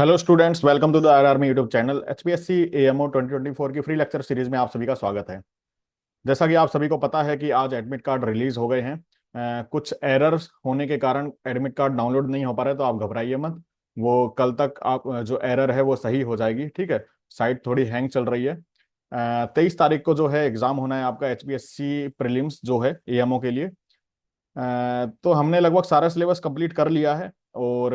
Hello students, welcome to the आरआरमी YouTube channel. HPSC AMO 2024 की free lecture series में आप सभी का स्वागत है। जैसा कि आप सभी को पता है कि आज एडमिट कार्ड रिलीज हो गए हैं। कुछ एरर्स होने के कारण एडमिट कार्ड डाउनलोड नहीं हो पा रहे, तो आप घबराइए मत। वो कल तक आप जो एरर है वो सही हो जाएगी, ठीक है। साइट थोड़ी हैंग चल रही है। 23 तारीख को जो है एग्जाम होना है आपका एचपीएससी प्रीलिम्स जो है एएमओ के लिए। तो हमने लगभग सारा सिलेबस कंप्लीट कर लिया है, और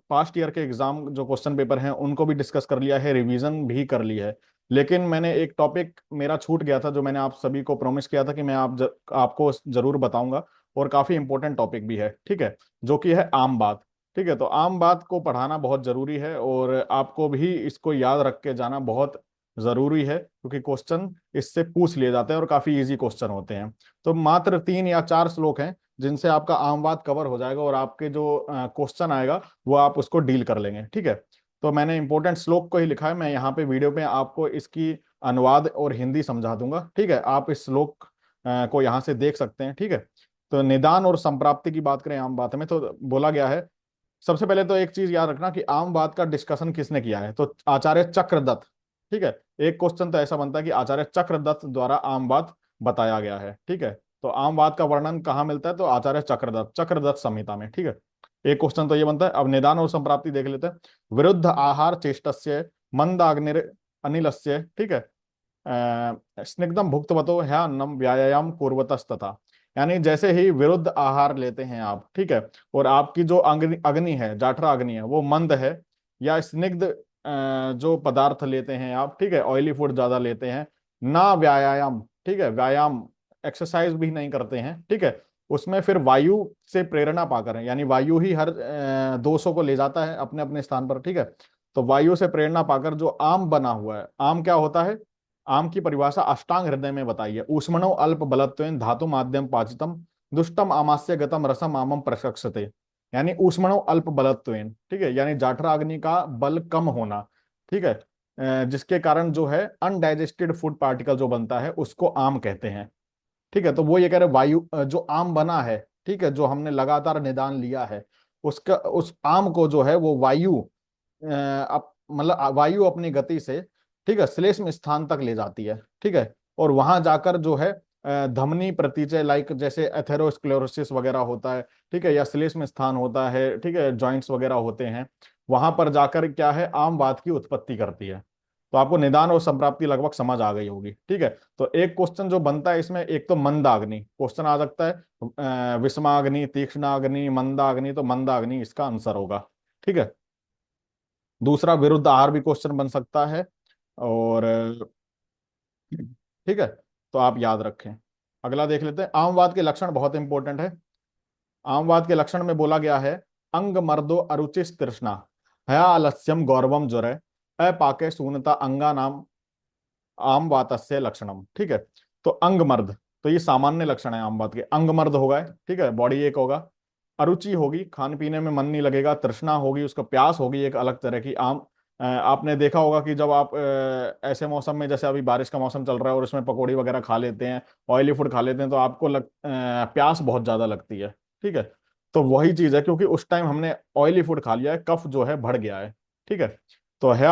पास्ट ईयर के एग्जाम जो क्वेश्चन पेपर हैं उनको भी डिस्कस कर लिया है, रिवीजन भी कर लिया है। लेकिन मैंने एक टॉपिक मेरा छूट गया था, जो मैंने आप सभी को प्रॉमिस किया था कि मैं आपको जरूर बताऊंगा। और काफी इंपॉर्टेंट टॉपिक भी है, ठीक है, जो कि है आम बात। ठीक है, तो आम बात को पढ़ाना बहुत जरूरी है, और आपको भी इसको याद रख के जाना बहुत जरूरी है, क्योंकि क्वेश्चन इससे पूछ लिए जाते हैं और काफी इजी क्वेश्चन होते हैं। तो मात्र 3 या 4 श्लोक हैं जिनसे आपका आम बात कवर हो जाएगा, और आपके जो क्वेश्चन आएगा वो आप उसको डील कर लेंगे, ठीक है। तो मैंने इंपॉर्टेंट श्लोक को ही लिखा है, मैं यहाँ पे वीडियो पे आपको इसकी अनुवाद और हिंदी समझा दूंगा, ठीक है। आप इस श्लोक को यहाँ से देख सकते हैं, ठीक है। तो निदान और संप्राप्ति की बात करें आम बात में, तो बोला गया है। सबसे पहले तो एक चीज याद रखना कि आम बात का डिस्कशन किसने किया है, तो आचार्य चक्रदत्त, ठीक है। एक क्वेश्चन तो ऐसा बनता है कि आचार्य चक्रदत्त द्वारा आम बात बताया गया है, ठीक है। तो आम बात का वर्णन कहाँ मिलता है, तो आचार्य चक्रदत्त चक्रदत्त संहिता में, ठीक है। एक क्वेश्चन तो ये बनता है। अब निदान और संप्राप्ति देख लेते हैं। विरुद्ध आहार चेष्टस्य मंदाग्निर अनिलस्य, ठीक है। स्निग्धम भुक्तवतो है अन्नम व्यायाम पूर्वतस्तथा। यानी जैसे ही विरुद्ध आहार लेते हैं आप, ठीक है, और आपकी जो अग्नि अग्नि है, जाठरा अग्नि है, वो मंद है, या स्निग्ध जो पदार्थ लेते हैं आप, ठीक है, ऑयली फूड ज्यादा लेते हैं, ना व्यायाम, ठीक है, व्यायाम एक्सरसाइज भी नहीं करते हैं, ठीक है, उसमें फिर वायु से प्रेरणा पाकर है, यानी वायु ही हर दोषों को ले जाता है अपने अपने स्थान पर, ठीक है। तो वायु से प्रेरणा पाकर जो आम बना हुआ है, आम क्या होता है? आम की परिभाषा अष्टांग हृदय में बताई है। ऊष्मणो अल्प बलत्वेन धातु माध्यम पाचितम दुष्टम आमास्य गतम रसम आमम प्रशक्षते। यानी ऊष्मणो अल्प बलत्वेन, ठीक है, यानी जाठरा अग्नि का बल कम होना, ठीक है। जिसके कारण जो है अनडाइजेस्टेड फूड पार्टिकल जो बनता है उसको आम कहते हैं, ठीक है। तो वो ये कह रहे वायु जो आम बना है, ठीक है, जो हमने लगातार निदान लिया है, उसका उस आम को जो है वो वायु मतलब वायु अपनी गति से, ठीक है, श्लेष्म स्थान तक ले जाती है, ठीक है। और वहां जाकर जो है धमनी प्रतीचय, लाइक जैसे एथेरोस्क्लेरोसिस वगैरह होता है, ठीक है, या श्लेष्म स्थान होता है, ठीक है, जॉइंट्स वगैरह होते हैं, वहां पर जाकर क्या है, आम वात की उत्पत्ति करती है। तो आपको निदान और संप्राप्ति लगभग समझ आ गई होगी, ठीक है। तो एक क्वेश्चन जो बनता है इसमें, एक तो मंदाग्नि क्वेश्चन आ सकता है, विषमाग्नि, तीक्ष्णाग्नि, मंदाग्नि, तो मंदाग्नि इसका आंसर होगा, ठीक है। दूसरा विरुद्ध आहार भी क्वेश्चन बन सकता है, और ठीक है, तो आप याद रखें। अगला देख लेते हैं। आमवाद के लक्षण बहुत इंपॉर्टेंट है। आमवाद के लक्षण में बोला गया है, अंग मर्दो अरुचिस तृष्णा, हया आलस्यम गौरवम ज्वर, अपाके शून्यता अंगा नाम आम वातस्य लक्षणम, ठीक है। तो अंग मर्द, तो ये सामान्य लक्षण है आम बात के। अंग मर्द होगा, ठीक है, बॉडी एक होगा। अरुचि होगी, खाने पीने में मन नहीं लगेगा। तृष्णा होगी, उसको प्यास होगी एक अलग तरह की। आम आपने देखा होगा कि जब आप ऐसे मौसम में, जैसे अभी बारिश का मौसम चल रहा है और उसमें पकौड़ी वगैरह खा लेते हैं, ऑयली फूड खा लेते हैं, तो आपको प्यास बहुत ज्यादा लगती है, ठीक है। तो वही चीज है, क्योंकि उस टाइम हमने ऑयली फूड खा लिया है, कफ जो है बढ़ गया है, ठीक है। तो है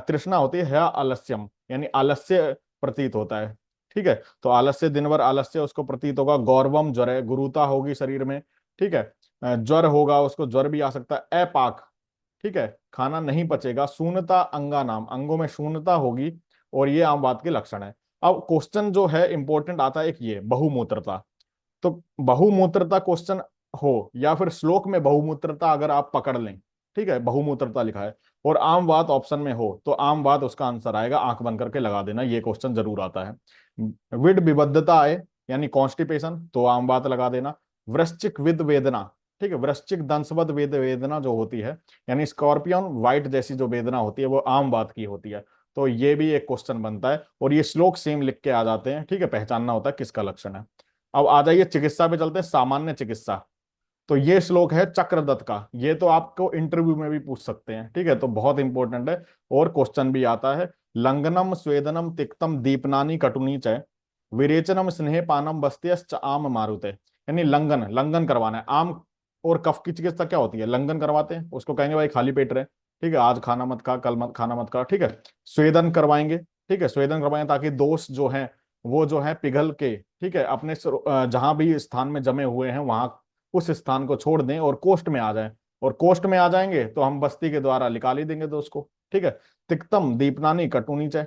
तृष्णा होती है आलस्यम, यानी आलस्य प्रतीत होता है, ठीक है। तो आलस्य, दिन भर आलस्य उसको प्रतीत होगा। गौरवम ज्वर है, गुरुता होगी शरीर में, ठीक है। ज्वर होगा, उसको ज्वर भी आ सकता है। अपाक, ठीक है, खाना नहीं पचेगा। शून्यता अंगा नाम, अंगों में शून्यता होगी, और ये आम बात के लक्षण है। अब क्वेश्चन जो है इंपॉर्टेंट आता है एक, ये बहुमूत्रता। तो बहुमूत्रता क्वेश्चन हो, या फिर श्लोक में बहुमूत्रता अगर आप पकड़ लें, ठीक है, बहुमूत्रता लिखा है, और आम बात ऑप्शन में हो, तो आम बात उसका आंसर आएगा। आंख बंद करके लगा देना, ये क्वेश्चन जरूर आता है। विड विबद्धता आए, यानी कॉन्स्टिपेशन, तो आम बात लगा देना। वृश्चिक विद वेदना, ठीक है, वृश्चिक दंशवद वेद वेदना जो होती है, यानी स्कॉर्पियन वाइट जैसी जो वेदना होती है, वो आम बात की होती है। तो ये भी एक क्वेश्चन बनता है, और ये श्लोक सेम लिख के आ जाते हैं, ठीक है, पहचानना होता है किसका लक्षण है। अब आ जाइए चिकित्सा पे चलते हैं, सामान्य चिकित्सा। तो ये श्लोक है चक्रदत्त का, ये तो आपको इंटरव्यू में भी पूछ सकते हैं, ठीक है, तो बहुत इंपॉर्टेंट है, और क्वेश्चन भी आता है। लंघनम स्वेदनम तिक्तम दीपनानी कटुनी च विरेचनम स्नेह पानम बस्त्यश्च आम मारुते। यानी लंघन, लंघन करवाना है। आम और कफ की चिकित्सा क्या होती है? लंघन करवाते हैं, उसको कहेंगे भाई खाली पेट रहे, ठीक है, आज खाना मत खा, कल मत खाना मत खा, ठीक है। स्वेदन करवाएंगे, ठीक है, स्वेदन करवाएंगे ताकि दोष जो है वो जो है पिघल के, ठीक है, अपने जहां भी स्थान में जमे हुए हैं वहां उस स्थान को छोड़ दें और कोष्ठ में आ जाएं। और कोष्ठ में आ जाएंगे तो हम बस्ती के द्वारा निकाल ही देंगे दोष को, ठीक है। तिक्तम दीपनानी कटुनी च,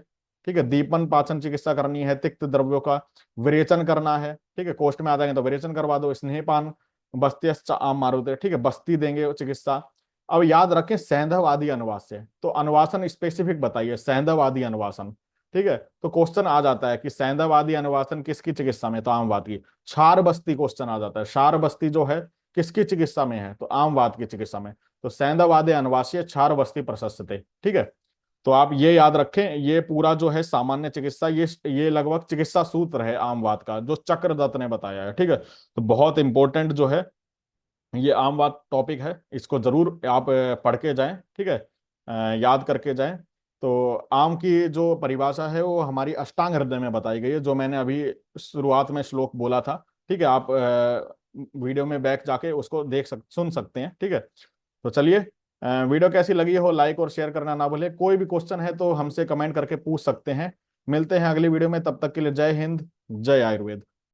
ठीक है, दीपन पाचन चिकित्सा करनी है, तिक्त द्रव्यों का विरेचन करना है, ठीक है, कोष्ठ में आ जाएंगे तो विरेचन करवा दो। स्नेहपान बस्ती आम मारुते, ठीक है, बस्ती देंगे चिकित्सा। अब याद रखें सैंधववादी अनुवास्य, तो अनुवासन स्पेसिफिक बताइए, सैंधववादी अनुवासन, ठीक है। तो क्वेश्चन आ जाता है कि सैंधववादी अनुवासन किसकी चिकित्सा में, तो आमवाद की। क्षार बस्ती क्वेश्चन आ जाता है, क्षार बस्ती जो है किसकी चिकित्सा में है, तो आमवाद की चिकित्सा में। तो सैंधववादी अनुवासीय क्षार बस्ती प्रशस्त थे, ठीक है। तो आप ये याद रखें, ये पूरा जो है सामान्य चिकित्सा, ये लगभग चिकित्सा सूत्र है आमवाद का जो चक्रदत्त ने बताया है, ठीक है। तो बहुत इंपॉर्टेंट जो है ये आमवाद टॉपिक है, इसको जरूर आप पढ़ के जाएं, ठीक है, याद करके जाएं। तो आम की जो परिभाषा है वो हमारी अष्टांग हृदय में बताई गई है, जो मैंने अभी शुरुआत में श्लोक बोला था, ठीक है। आप वीडियो में बैक जाके उसको सुन सकते हैं, ठीक है। तो चलिए, वीडियो कैसी लगी हो लाइक और शेयर करना ना भूलें। कोई भी क्वेश्चन है तो हमसे कमेंट करके पूछ सकते हैं। मिलते हैं अगली वीडियो में, तब तक के लिए जय हिंद, जय आयुर्वेद।